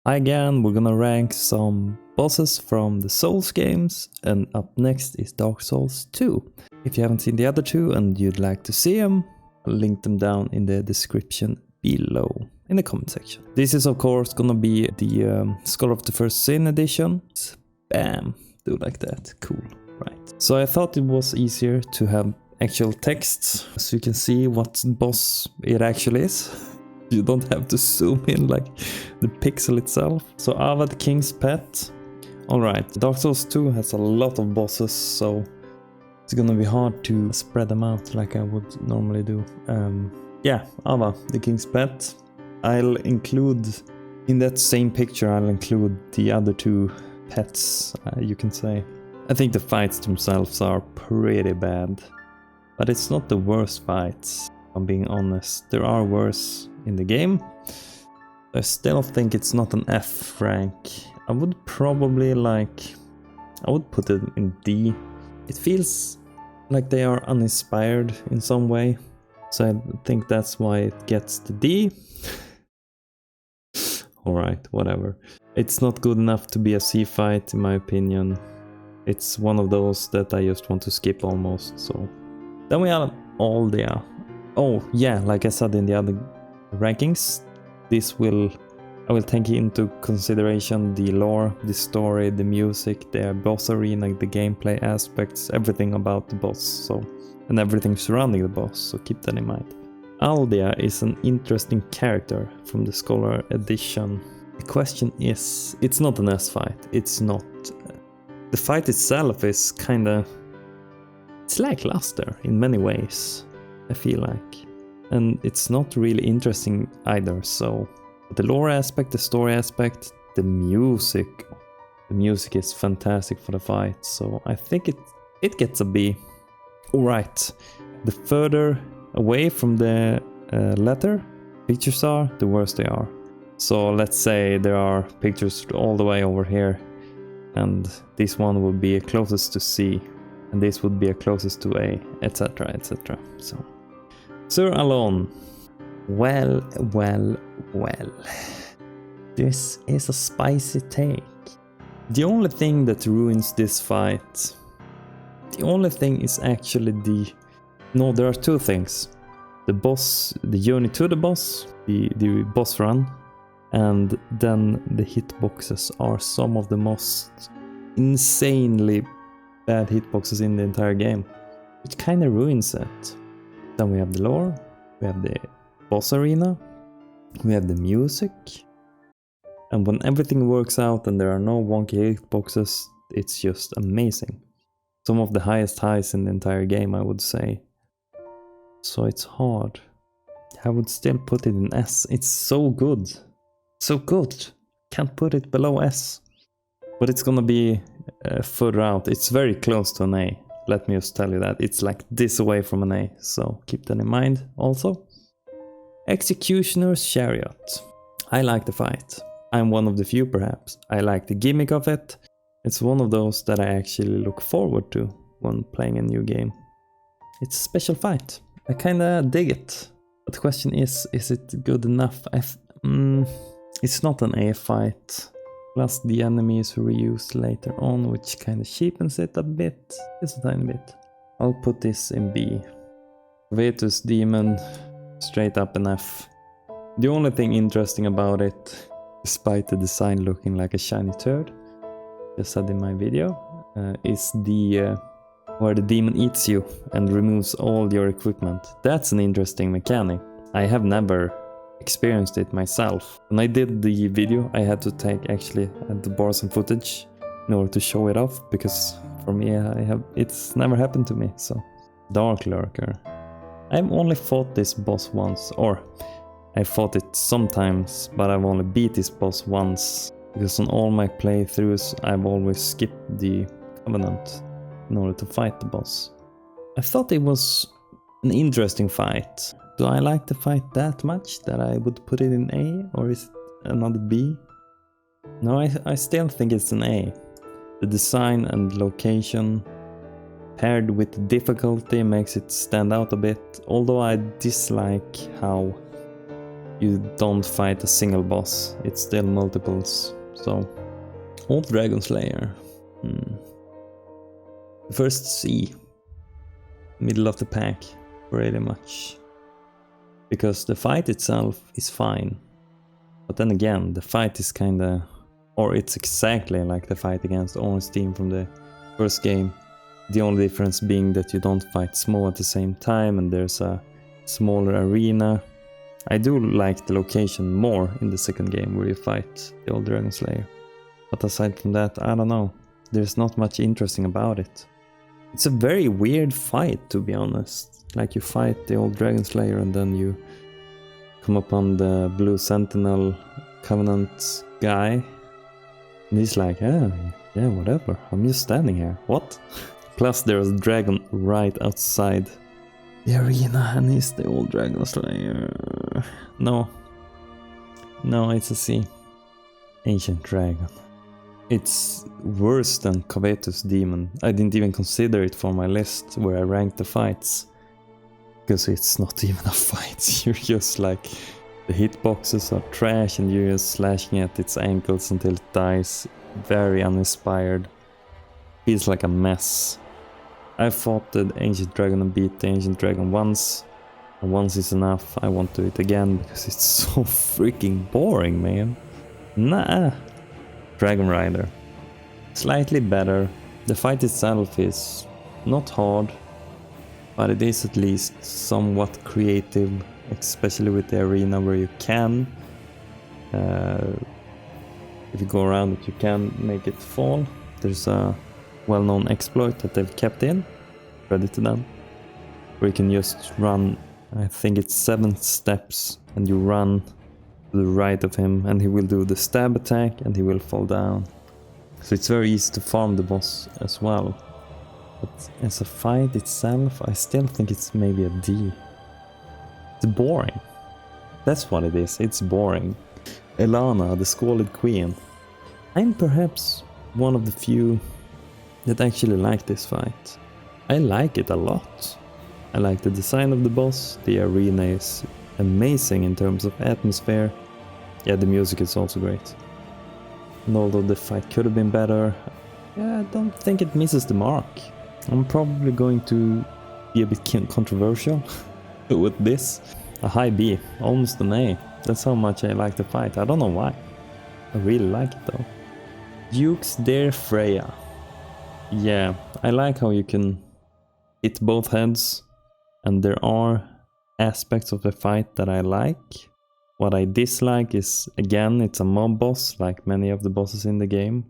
Again, we're gonna rank some bosses from the Souls games, and up next is Dark Souls 2. If you haven't seen the other two and you'd like to see them, I'll link them down in the description below in the comment section. This is of course gonna be the Scholar of the First Sin edition. Bam, do like that, cool, right. So I thought it was easier to have actual text so you can see what boss it actually is. You don't have to zoom in like the pixel itself. So Ava the King's Pet. Alright, Dark Souls 2 has a lot of bosses, so it's gonna be hard to spread them out like I would normally do. Yeah, Ava the King's Pet. I'll include, in that same picture, I'll include the other two pets, you can say. I think the fights themselves are pretty bad, but it's not the worst fights, if I'm being honest. There are worse in the game. I still think it's not an F rank. I would probably I would put it in D. It feels like they are uninspired in some way, so I think that's why it gets the D. Alright, whatever. It's not good enough to be a C fight in my opinion. It's one of those that I just want to skip almost, so. Then we have Aldia. Oh yeah, like I said in the other rankings, I will take into consideration the lore, the story, the music, the boss arena, the gameplay aspects, everything about the boss, so, and everything surrounding the boss, so keep that in mind. Aldia is an interesting character from the Scholar edition. The question is, it's not an S fight, it's not. The fight itself is kinda, it's lackluster in many ways, I feel like. And it's not really interesting either, so the lore aspect, the story aspect, the music is fantastic for the fight, so I think it gets a B. Alright, the further away from the letter pictures are, the worse they are. So let's say there are pictures all the way over here, and this one would be closest to C, and this would be closest to A, etc, etc. So Sir Alone. Well. This is a spicy take. The only thing that ruins this fight, the only thing is actually no, there are two things. The boss, the journey to the boss, the boss run, and then the hitboxes are some of the most insanely bad hitboxes in the entire game, which kind of ruins it. Then we have the lore, we have the boss arena, we have the music, and when everything works out and there are no wonky hitboxes, it's just amazing. Some of the highest highs in the entire game, I would say. So it's hard. I would still put it in S. It's so good. So good. Can't put it below S. But it's gonna be further out. It's very close to an A. Let me just tell you that. It's like this away from an A, so keep that in mind also. Executioner's Chariot. I like the fight. I'm one of the few perhaps. I like the gimmick of it. It's one of those that I actually look forward to when playing a new game. It's a special fight. I kinda dig it. But the question is it good enough? It's not an A fight. Plus the enemy is reused later on, which kind of cheapens it a bit, just a tiny bit. I'll put this in B. Vetus Demon, straight up an F. The only thing interesting about it, despite the design looking like a shiny turd, just said in my video, is the where the demon eats you and removes all your equipment. That's an interesting mechanic. I have never experienced it myself. When I did the video, I had to borrow some footage in order to show it off, because for me it's never happened to me. So Dark Lurker. I've only fought this boss once, or I fought it sometimes, but I've only beat this boss once, because on all my playthroughs I've always skipped the Covenant in order to fight the boss. I thought it was an interesting fight. Do I like the fight that much that I would put it in A, or is it another B? No, I still think it's an A. The design and location paired with difficulty makes it stand out a bit, although I dislike how you don't fight a single boss, it's still multiples. So, Old Dragon Slayer. First C, middle of the pack, pretty much. Because the fight itself is fine. But then again, the fight is kinda, or it's exactly like the fight against Orange Team from the first game. The only difference being that you don't fight small at the same time and there's a smaller arena. I do like the location more in the second game where you fight the Old Dragon Slayer. But aside from that, I don't know. There's not much interesting about it. It's a very weird fight, to be honest. Like you fight the Old Dragon Slayer and then you come upon the Blue Sentinel Covenant guy. And he's like, yeah, whatever. I'm just standing here. What? Plus there's a dragon right outside the arena and he's the Old Dragon Slayer. No, it's a C. Ancient Dragon. It's worse than Covetous Demon. I didn't even consider it for my list where I ranked the fights. Because it's not even a fight. You're just like, the hitboxes are trash and you're just slashing at its ankles until it dies. Very uninspired. Feels like a mess. I fought the Ancient Dragon and beat the Ancient Dragon once. And once is enough. I won't do it again because it's so freaking boring, man. Nah. Dragon Rider. Slightly better. The fight itself is not hard, but it is at least somewhat creative, especially with the arena where you can. If you go around it, you can make it fall. There's a well-known exploit that they've kept in, credit to them, where you can just run, I think it's 7 steps, and you run to the right of him and he will do the stab attack and he will fall down. So it's very easy to farm the boss as well. But as a fight itself, I still think it's maybe a D. It's boring. That's what it is, it's boring. Elana, the Squalid Queen. I'm perhaps one of the few that actually like this fight. I like it a lot. I like the design of the boss, the arena is amazing in terms of atmosphere. Yeah, the music is also great. And although the fight could have been better, yeah, I don't think it misses the mark. I'm probably going to be a bit controversial with this. A high B, almost an A. That's how much I like the fight. I don't know why. I really like it though. Duke's Dare Freya. Yeah, I like how you can hit both heads, and there are aspects of the fight that I like. What I dislike is, again, it's a mob boss, like many of the bosses in the game.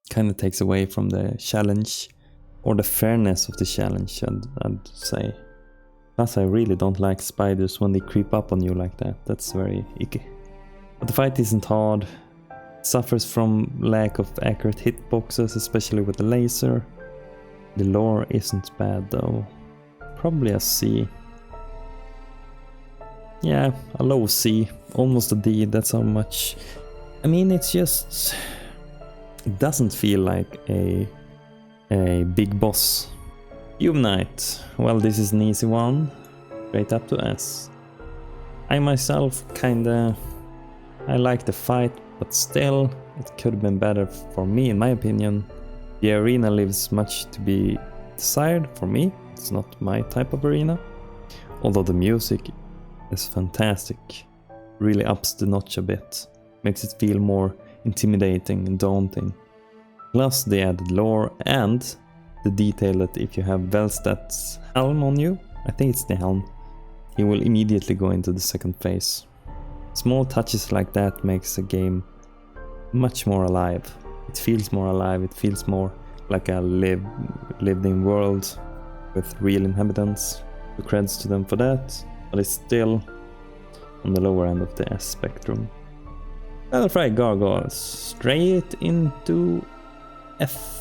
Kinda takes away from the challenge, or the fairness of the challenge, I'd say. Plus, I really don't like spiders when they creep up on you like that. That's very icky. But the fight isn't hard. It suffers from lack of accurate hitboxes, especially with the laser. The lore isn't bad though. Probably a C. Yeah, a low C. Almost a D, that's how much. I mean, it's just... It doesn't feel like a big boss. Hume Knight. Well, this is an easy one. Straight up to S. I myself kinda... I like the fight, but still, it could have been better for me, in my opinion. The arena leaves much to be desired for me. It's not my type of arena. Although the music is fantastic. Really ups the notch a bit. Makes it feel more intimidating and daunting. Plus the added lore and the detail that if you have Velstad's helm on you, I think it's the helm, he will immediately go into the second phase. Small touches like that makes a game much more alive. It feels more alive, it feels more like a lived-in world with real inhabitants. So creds to them for that, but it's still on the lower end of the S spectrum. Battlefrag Gargoyles, straight into F.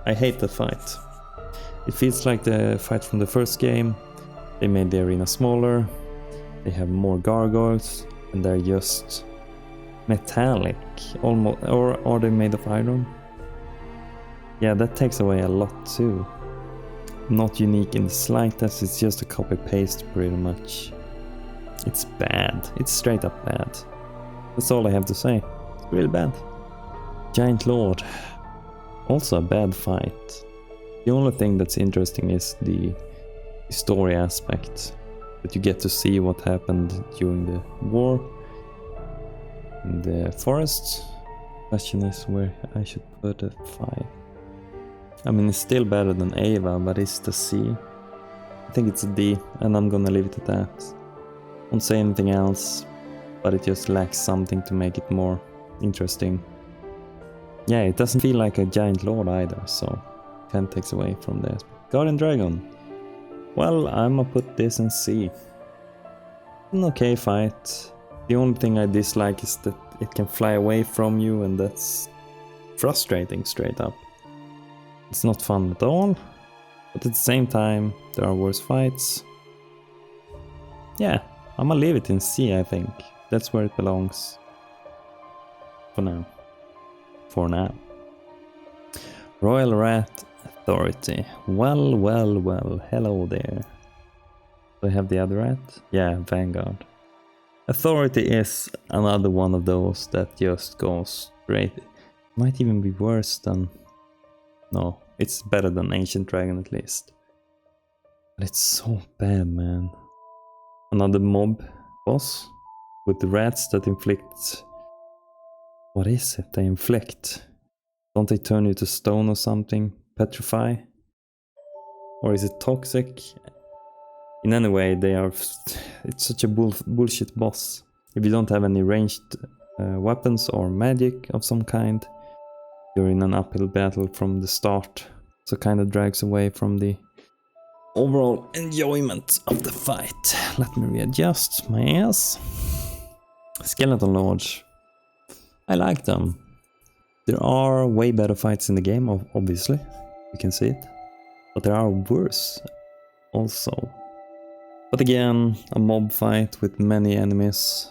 I hate the fight. It feels like the fight from the first game. They made the arena smaller, they have more gargoyles, and they're just metallic, almost, or are they made of iron? Yeah, that takes away a lot too. Not unique in the slightest, it's just a copy-paste pretty much. It's bad. It's straight up bad. That's all I have to say. It's really bad. Giant Lord. Also a bad fight. The only thing that's interesting is the story aspect. That you get to see what happened during the war in the forest. Question is where I should put a 5. I mean, it's still better than Ava, but it's the C. I think it's a D, and I'm gonna leave it at that. Won't say anything else, but it just lacks something to make it more interesting. Yeah, it doesn't feel like a Giant Lord either, so kind of takes away from the Guardian Dragon. Well, I'm gonna put this in C. An okay fight. The only thing I dislike is that it can fly away from you, and that's frustrating straight up. It's not fun at all, but at the same time, there are worse fights. Yeah, I'm gonna leave it in C, I think. That's where it belongs. For now. For now. Royal Rat Authority. Well, well, well. Hello there. Do I have the other rat? Yeah, Vanguard. Authority is another one of those that just goes straight. Might even be worse than... No, it's better than Ancient Dragon at least. But it's so bad, man. Another mob boss with the rats that inflict... What is it they inflict? Don't they turn you to stone or something? Petrify? Or is it toxic? In any way, they are... It's such a bullshit boss. If you don't have any ranged weapons or magic of some kind, you're in an uphill battle from the start. So kind of drags away from the overall enjoyment of the fight. Let me readjust my ass. Skeleton Lords. I like them. There are way better fights in the game, obviously. You can see it. But there are worse also. But again, a mob fight with many enemies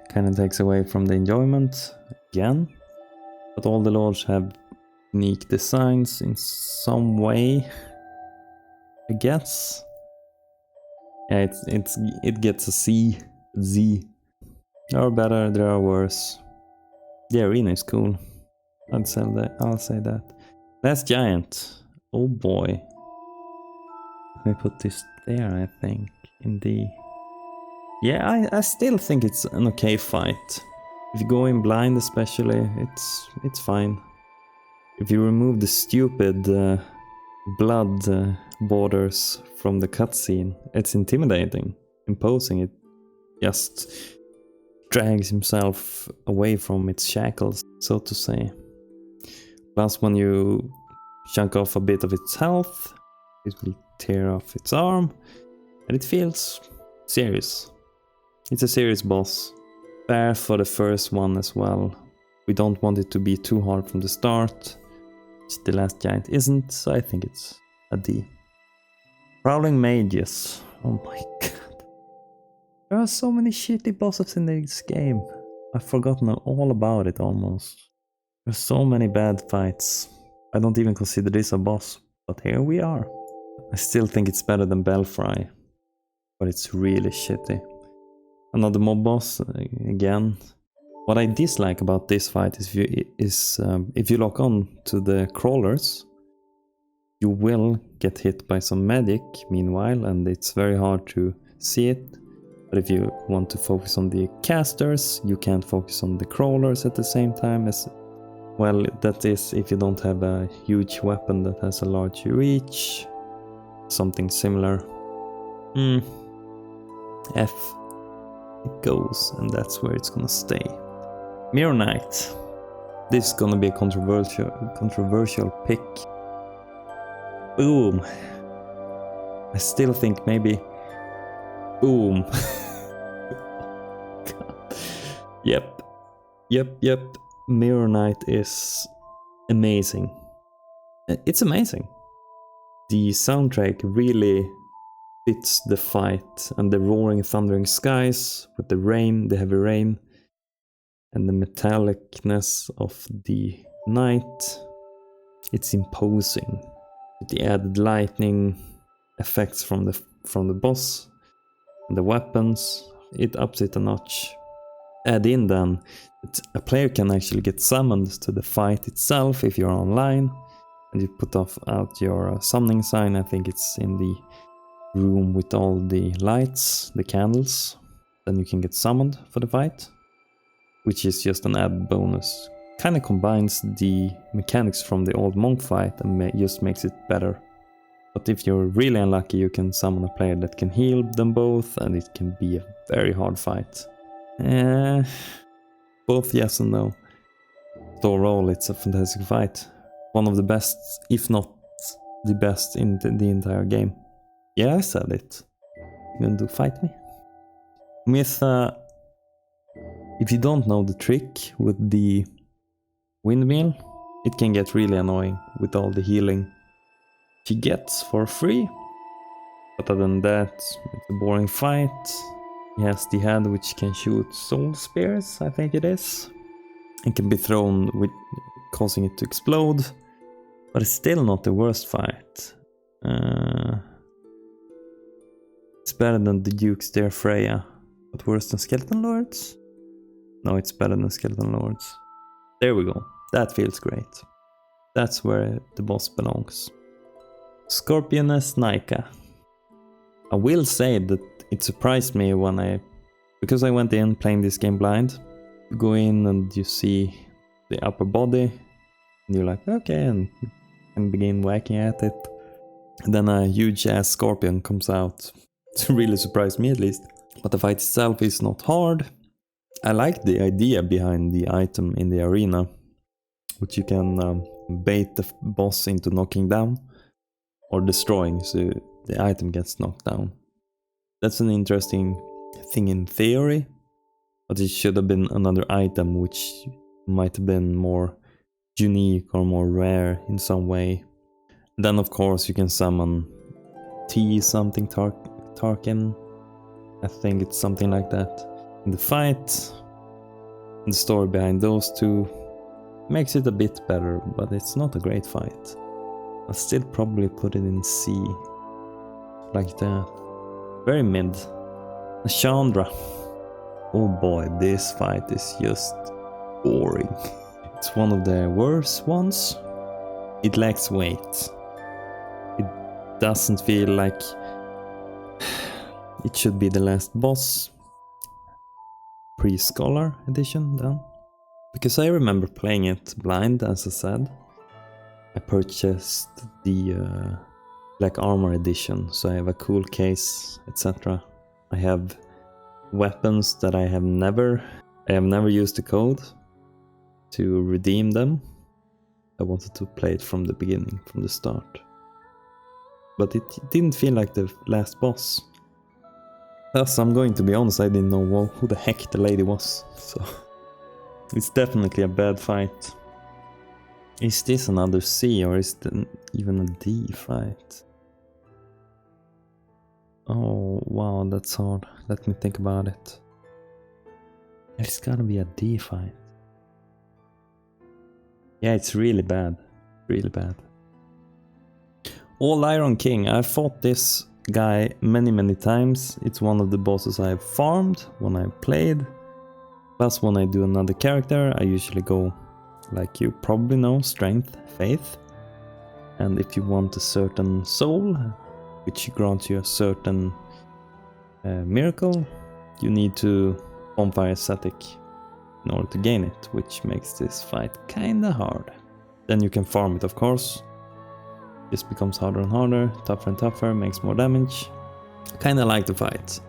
kind of takes away from the enjoyment again. But all the lords have unique designs in some way, I guess. Yeah, it gets a C, Z. There are better, there are worse. The arena is cool. I'll say that. Last Giant. Oh boy. Let me put this there, I think, in D. Yeah, I still think it's an okay fight. If you go in blind especially, it's fine. If you remove the stupid blood borders from the cutscene, it's intimidating, imposing. It just drags himself away from its shackles, so to say. Plus, when you chunk off a bit of its health, it will tear off its arm, and it feels serious. It's a serious boss. Fair for the first one as well. We don't want it to be too hard from the start, which the Last Giant isn't, so I think it's a D. Prowling Mages. Oh my god. There are so many shitty bosses in this game. I've forgotten all about it almost. There's so many bad fights. I don't even consider this a boss, but here we are. I still think it's better than Belfry, but it's really shitty. Another mob boss, again. What I dislike about this fight is if you lock on to the crawlers, you will get hit by some magic meanwhile, and it's very hard to see it. But if you want to focus on the casters, you can't focus on the crawlers at the same time as well. That is if you don't have a huge weapon that has a large reach. Something similar. F. It goes, and that's where it's gonna stay. Mirror Knight. This is gonna be a controversial pick. Boom. I still think maybe. Boom. Yep. Mirror Knight is amazing. It's amazing. The soundtrack really fits the fight, and the roaring, thundering skies with the rain, the heavy rain, and the metallicness of the night. It's imposing. With the added lightning effects from the boss and the weapons. it ups it a notch. Add in then that a player can actually get summoned to the fight itself if you're online, and you put out your summoning sign. I think it's in the room with all the lights, the candles. Then you can get summoned for the fight, which is just an added bonus. Kind of combines the mechanics from the old monk fight and just makes it better. But if you're really unlucky, you can summon a player that can heal them both, and it can be a very hard fight. Both yes and no. So overall, it's a fantastic fight. One of the best, if not the best in the entire game. Yeah, I said it. You gonna fight me? With if you don't know the trick with the windmill, it can get really annoying with all the healing she gets for free. But other than that, it's a boring fight. He has the head which can shoot soul spears, I think it is. It can be thrown with causing it to explode. But it's still not the worst fight. It's better than the Duke's Dear Freya. But worse than Skeleton Lords? No, it's better than Skeleton Lords. There we go. That feels great. That's where the boss belongs. Scorpioness Nika. I will say that it surprised me because I went in playing this game blind. You go in and you see the upper body, and you're like, okay, and begin whacking at it. And then a huge ass scorpion comes out. It really surprised me at least. But the fight itself is not hard. I like the idea behind the item in the arena, which you can bait the boss into knocking down or destroying, so the item gets knocked down. That's an interesting thing in theory, but it should have been another item which might have been more unique or more rare in some way. Then of course you can summon T something Tarkin. I think it's something like that. In the fight, the story behind those two makes it a bit better, but it's not a great fight. I'll still probably put it in C. Like that. Very mid. Chandra. Oh boy, this fight is just boring. It's one of the worst ones. It lacks weight. It doesn't feel like it should be the last boss. Pre-Scholar edition then. Because I remember playing it blind, as I said. I purchased the Black Armor edition, so I have a cool case, etc. I have weapons that I have never used the code to redeem them. I wanted to play it from the beginning, from the start. But it didn't feel like the last boss. Thus, I'm going to be honest, I didn't know who the heck the lady was, so it's definitely a bad fight. Is this another C or is it even a D fight? Oh wow, that's hard. Let me think about it. It's gotta be a D fight. Yeah, it's really bad. Really bad. All Iron King. I fought this guy many times. It's one of the bosses I have farmed when I played. Plus when I do another character, I usually go, like you probably know, strength, faith. And if you want a certain soul, which grants you a certain miracle, you need to bonfire ascetic in order to gain it, which makes this fight kinda hard. Then you can farm it, of course. This becomes harder and harder, tougher and tougher, makes more damage. Kinda like the fight.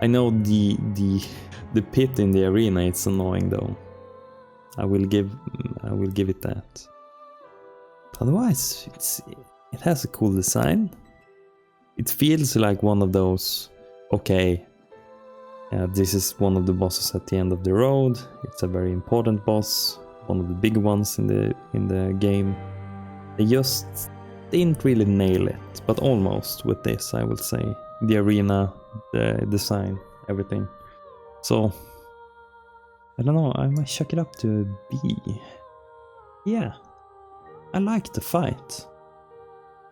I know the pit in the arena, it's annoying though. I will give it that. Otherwise, it has a cool design. It feels like one of those, okay, this is one of the bosses at the end of the road. It's a very important boss, one of the big ones in the game. They just didn't really nail it, but almost with this, I would say. The arena, the design, everything. So, I don't know, I might chuck it up to a B. Yeah, I like the fight.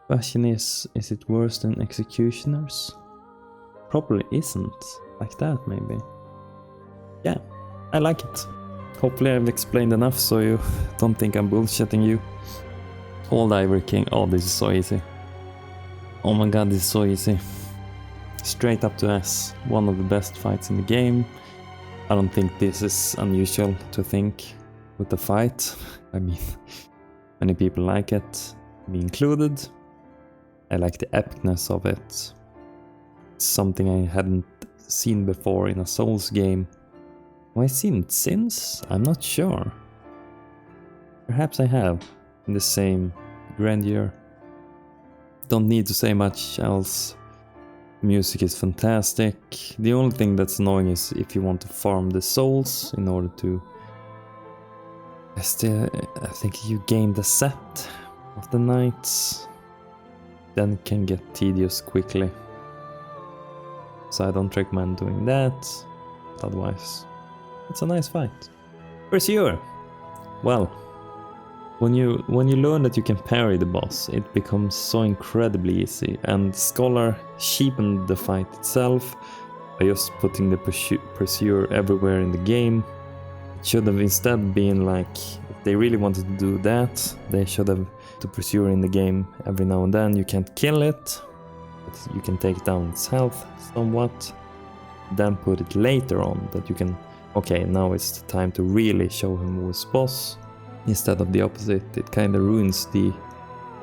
Question is it worse than Executioners? probably isn't like that, maybe. Yeah, I like it. Hopefully I've explained enough so you don't think I'm bullshitting you. All Diver King. Oh, this is so easy. Oh my god, this is so easy. Straight up to S. One of the best fights in the game. I don't think this is unusual to think with the fight. I mean, many people like it, me included. I like the epicness of it. It's something I hadn't seen before in a Souls game. Have I seen it since? I'm not sure. Perhaps I have, in the same grandeur. Don't need to say much else. Music is fantastic. The only thing that's annoying is if you want to farm the souls in order to... I think you gain the set of the knights. Then it can get tedious quickly. So I don't recommend doing that. But otherwise, it's a nice fight. Pursuer! Well, when you learn that you can parry the boss, it becomes so incredibly easy, and Scholar cheapened the fight itself by just putting the Pursuer everywhere in the game. It should have instead been like, if they really wanted to do that, they should have the Pursuer in the game every now and then. You can't kill it, but you can take down its health somewhat, then put it later on that you can, okay, now it's the time to really show him who's boss. Instead of the opposite, it kind of ruins the...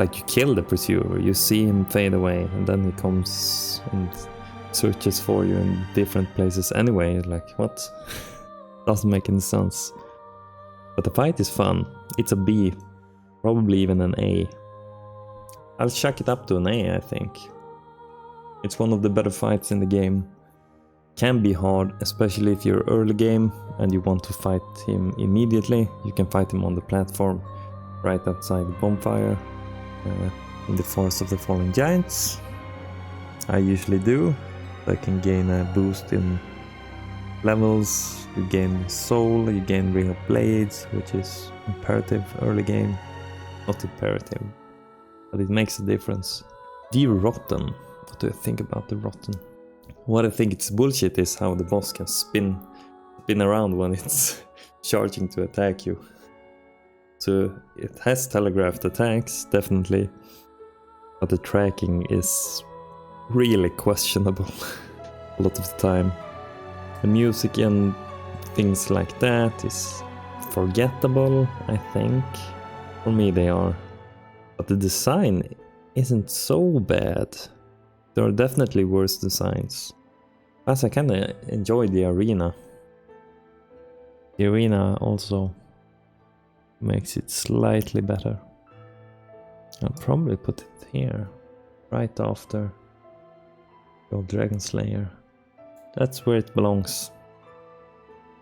Like, you kill the Pursuer, you see him fade away, and then he comes and searches for you in different places anyway. Like, what? Doesn't make any sense. But the fight is fun. It's a B, probably even an A. I'll chuck it up to an A, I think. It's one of the better fights in the game. Can be hard, especially if you're early game and you want to fight him immediately. You can fight him on the platform right outside the bonfire in the Forest of the Fallen Giants. I usually do. I can gain a boost in levels, you gain soul, you gain ring of blades, which is imperative early game. Not imperative, but it makes a difference. The Rotten. What do I think about the Rotten? What I think it's bullshit is how the boss can spin around when it's charging to attack you. So it has telegraphed attacks, definitely, but the tracking is really questionable a lot of the time. The music and things like that is forgettable, I think. For me they are. But the design isn't so bad. There are definitely worse designs. Plus I kinda enjoy the arena. The arena also makes it slightly better. I'll probably put it here, right after your Dragon Slayer. That's where it belongs.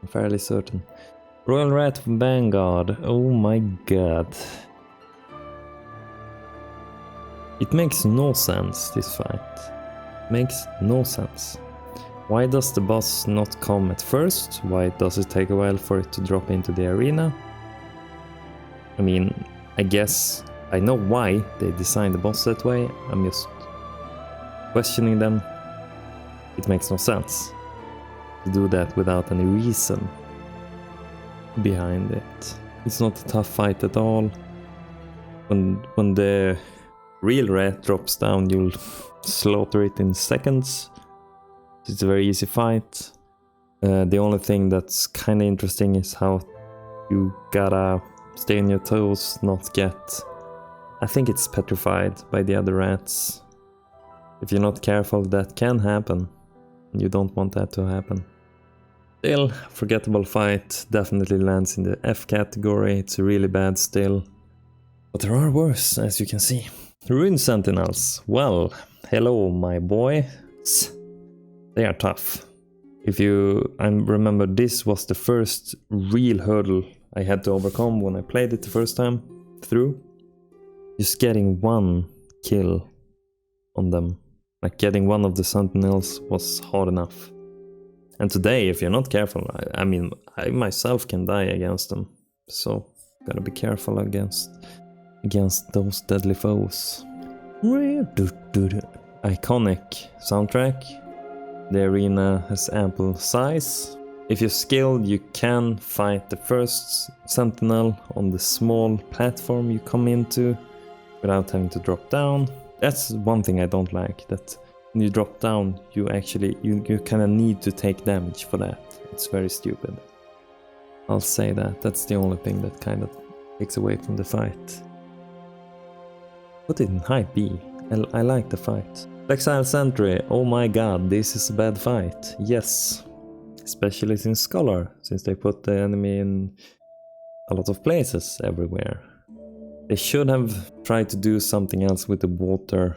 I'm fairly certain. Royal Rat from Vanguard. Oh my god. It makes no sense, this fight. Makes no sense. Why does the boss not come at first? Why does it take a while for it to drop into the arena? I mean, I guess I know why they designed the boss that way. I'm just questioning them. It makes no sense to do that without any reason behind it. It's not a tough fight at all. When the real rat drops down, you'll slaughter it in seconds. It's a very easy fight. The only thing that's kind of interesting is how you gotta stay on your toes, not get... I think it's petrified by the other rats. If you're not careful, that can happen. And you don't want that to happen. Still, forgettable fight. Definitely lands in the F category. It's really bad still. But there are worse, as you can see. Rune Sentinels. Well, hello my boy. They are tough. If you remember, this was the first real hurdle I had to overcome when I played it the first time through. Just getting one kill on them. Like getting one of the sentinels was hard enough. And today, if you're not careful, I mean, I myself can die against them. So, gotta be careful against those deadly foes. Iconic soundtrack. The arena has ample size. If you're skilled, you can fight the first sentinel on the small platform you come into without having to drop down. That's one thing I don't like, that when you drop down, you actually, you kind of need to take damage for that. It's very stupid. I'll say that. That's the only thing that kind of takes away from the fight. Put it in high B. I like the fight. Exile Sentry. Oh my god, this is a bad fight. Yes. Especially since Scholar, since they put the enemy in a lot of places everywhere. They should have tried to do something else with the water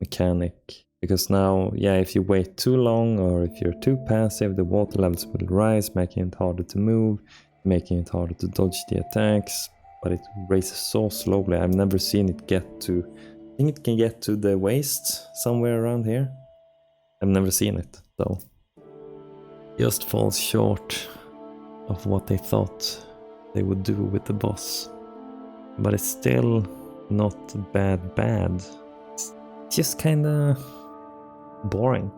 mechanic. Because now, yeah, if you wait too long or if you're too passive, the water levels will rise, making it harder to move, making it harder to dodge the attacks. But it raises so slowly. I've never seen it get to... I think it can get to the waist somewhere around here. I've never seen it, though. Just falls short of what they thought they would do with the boss. But it's still not bad. It's just kinda boring.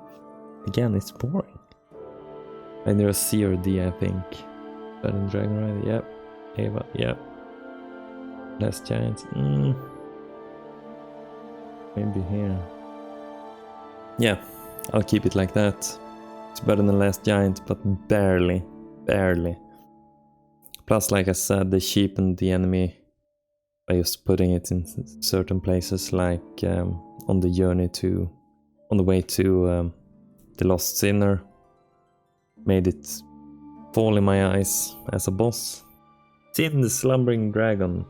Again, it's boring. And there's C or D, I think. Better than Dragon Rider, yep. Ava, yep. Last Giants, maybe here. Yeah, I'll keep it like that. It's better than Last Giant, but barely. Plus, like I said, they cheapened the enemy by just putting it in certain places, like on the way to the Lost Sinner. Made it fall in my eyes as a boss. Sin the Slumbering Dragon.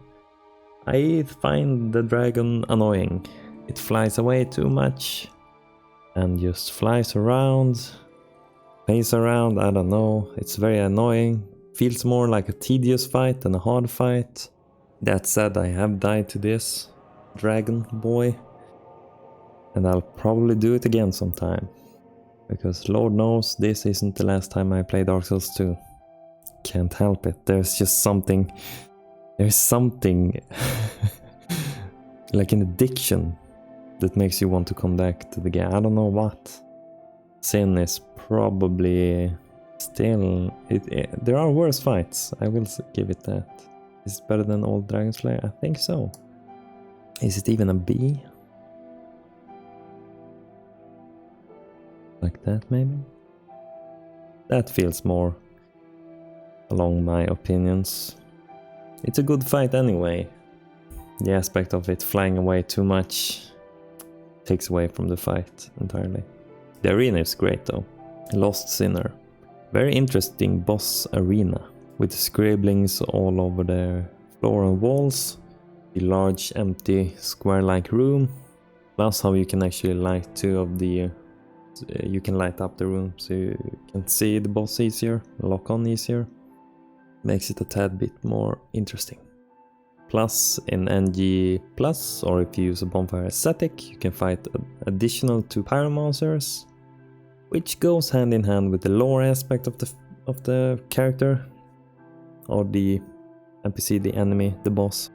I find the dragon annoying. It flies away too much and just flies around, plays around, I don't know. It's very annoying. Feels more like a tedious fight than a hard fight. That said, I have died to this dragon boy, and I'll probably do it again sometime. Because Lord knows this isn't the last time I play Dark Souls 2. Can't help it. There's just something... There's something like an addiction that makes you want to come back to the game. I don't know what. Sin is probably still... there are worse fights, I will give it that. Is it better than Old Dragon Slayer? I think so. Is it even a B? Like that maybe? That feels more along my opinions. It's a good fight anyway. The aspect of it flying away too much takes away from the fight entirely. The arena is great though. Lost Sinner. Very interesting boss arena, with scribblings all over the floor and walls. The large empty square-like room. Plus how you can actually light two of the... you can light up the room so you can see the boss easier, lock on easier. Makes it a tad bit more interesting. Plus in NG+, or if you use a bonfire aesthetic, you can fight additional 2 pyromancers, which goes hand in hand with the lore aspect of the character, or the NPC, the enemy, the boss.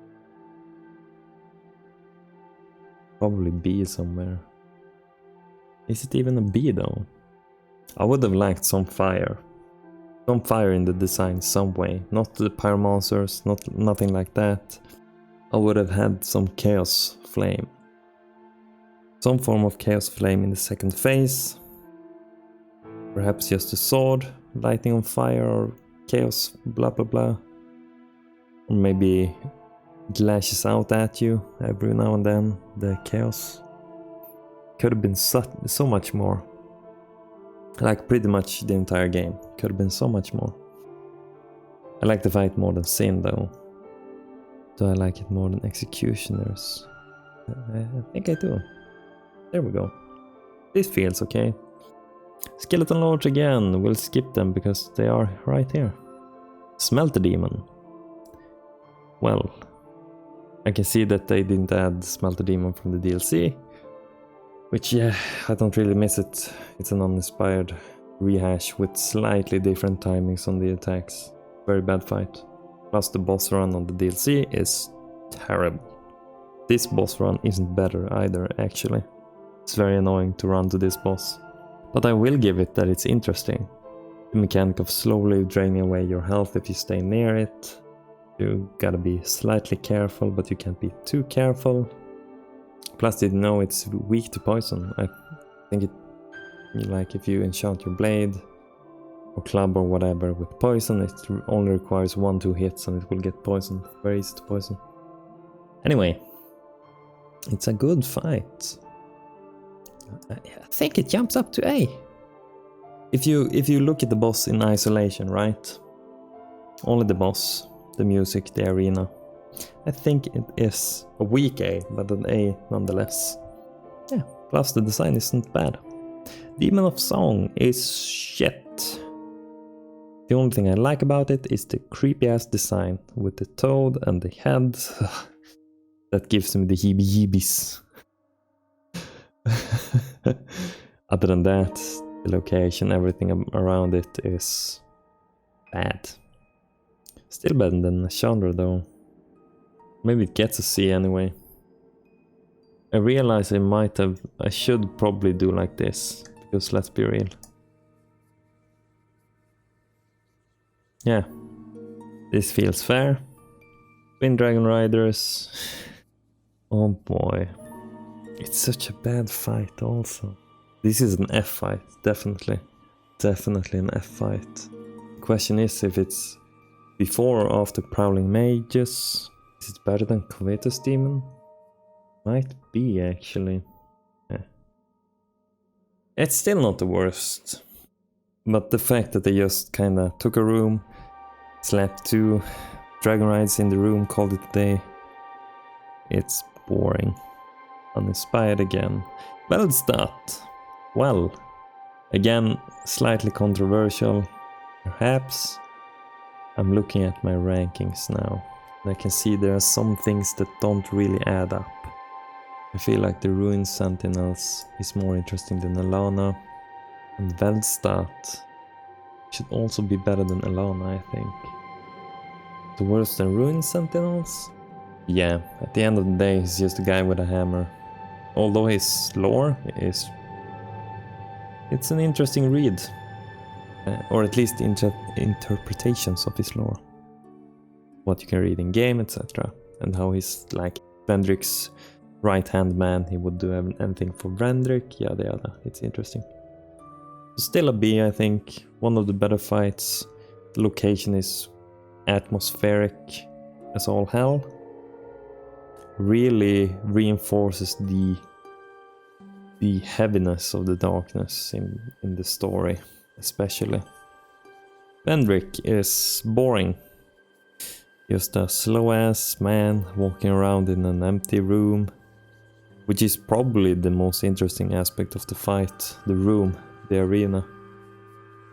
Probably B somewhere. Is it even a B though? I would have liked some fire. Some fire in the design some way. Not the pyromancers, nothing like that. I would have had some chaos flame. Some form of chaos flame in the second phase. Perhaps just a sword lighting on fire, or chaos blah blah blah. Or maybe it lashes out at you every now and then, the chaos. Could have been so much more. Like pretty much the entire game. Could have been so much more. I like the fight more than Sin though. Do I like it more than Executioners? I think I do. There we go. This feels okay. Skeleton Lords again. We'll skip them because they are right here. Smelter Demon. Well, I can see that they didn't add Smelter Demon from the DLC. Which, yeah, I don't really miss it. It's an uninspired rehash with slightly different timings on the attacks. Very bad fight. Plus the boss run on the DLC is terrible. This boss run isn't better either, actually. It's very annoying to run to this boss. But I will give it that it's interesting. The mechanic of slowly draining away your health if you stay near it. You gotta be slightly careful, but you can't be too careful. Plus, you know it's weak to poison. I think it, like if you enchant your blade or club or whatever with poison, it only requires 1-2 hits and it will get poisoned. Very easy to poison. Anyway, it's a good fight. I think it jumps up to A. If you look at the boss in isolation, right? Only the boss, the music, the arena. I think it is a weak A, but an A nonetheless. Yeah, plus the design isn't bad. Demon of Song is shit. The only thing I like about it is the creepy ass design with the toad and the head. That gives me the heebie-jeebies. Other than that, the location, everything around it is bad. Still better than Chandra though. Maybe it gets a C anyway. I realize I should probably do like this, because let's be real. Yeah, this feels fair. Twin Dragon Riders. Oh boy. It's such a bad fight also. This is an F fight, definitely. Definitely an F fight. The question is if it's before or after Prowling Mages. Is it better than Covetous Demon? Might be actually. Yeah. It's still not the worst. But the fact that they just kinda took a room, slapped 2 Dragon Rides in the room, called it a day. It's boring. Uninspired again. Veldstadt. Well, again, slightly controversial, perhaps. I'm looking at my rankings now, and I can see there are some things that don't really add up. I feel like the Ruined Sentinels is more interesting than Alana, and Veldstadt should also be better than Alana, I think. The worse than Ruined Sentinels? Yeah, at the end of the day, he's just a guy with a hammer. Although his lore is... it's an interesting read. Or at least interpretations of his lore. What you can read in game, etc. And how he's like Vendrick's right-hand man. He would do anything for Vendrick, yada yada. It's interesting. Still a B, I think. One of the better fights. The location is atmospheric as all hell. Really reinforces the heaviness of the darkness in the story, especially. Vendrick is boring. Just a slow-ass man walking around in an empty room, which is probably the most interesting aspect of the fight. The room, the arena,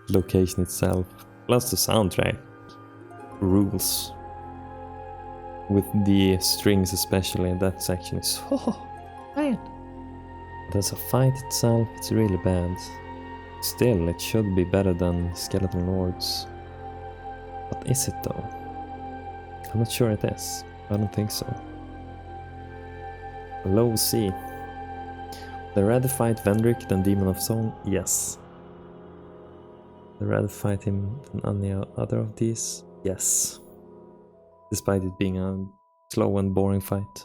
the location itself, plus the soundtrack rules. With the strings especially, that section is man. But as a fight itself, it's really bad. Still, it should be better than Skeleton Lords. But is it though? I'm not sure it is. I don't think so. Low C. Would I rather fight Vendrick than Demon of Song? Yes. Would I rather fight him than any other of these? Yes. Despite it being a slow and boring fight.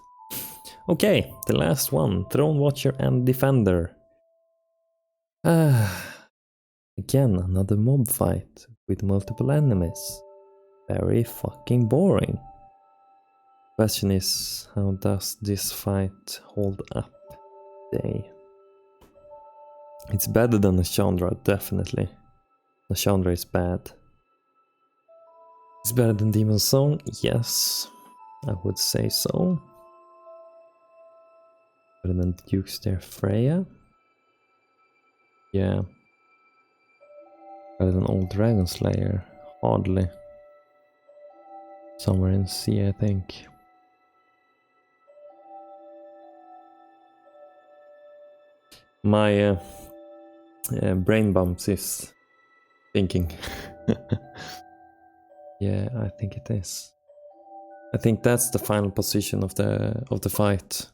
Okay, the last one. Throne Watcher and Defender. Again, another mob fight with multiple enemies. Very fucking boring. Question is, how does this fight hold up today? It's better than the Chandra, definitely. The Chandra is bad. It's better than Demon Song? Yes, I would say so. Better than Duke's There Freya? Yeah. Better than Old Dragon Slayer? Hardly. Somewhere in C, I think. My brain bumps is thinking. Yeah, I think it is. I think that's the final position of the fight.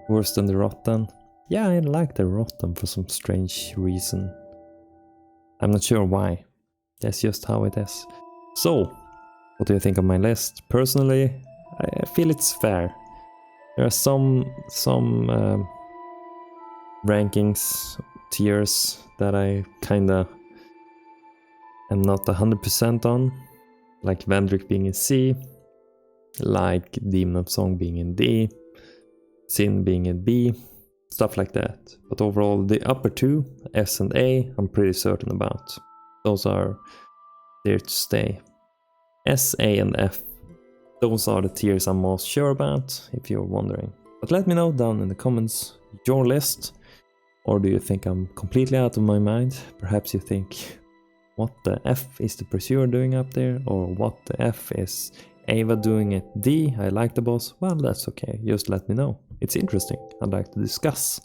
Worse than the Rotten. Yeah, I like the Rotten for some strange reason. I'm not sure why. That's just how it is. So, what do you think of my list? Personally, I feel it's fair. There are some rankings, tiers that I kinda am not 100% on, like Vendrick being in C, like Demon of Song being in D, Sin being in B, stuff like that. But overall, the upper two, S and A, I'm pretty certain about. Those are there to stay. S, A, and F, those are the tiers I'm most sure about, if you're wondering. But let me know down in the comments your list. Or do you think I'm completely out of my mind? Perhaps you think, what the F is the Pursuer doing up there? Or what the F is Ava doing at D? I like the boss. Well, that's okay. Just let me know. It's interesting. I'd like to discuss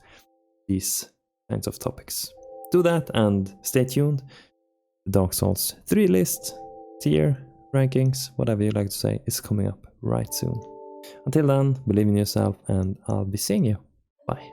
these kinds of topics. Do that and stay tuned. The Dark Souls 3 list, tier, rankings, whatever you like to say, is coming up right soon. Until then, believe in yourself and I'll be seeing you. Bye.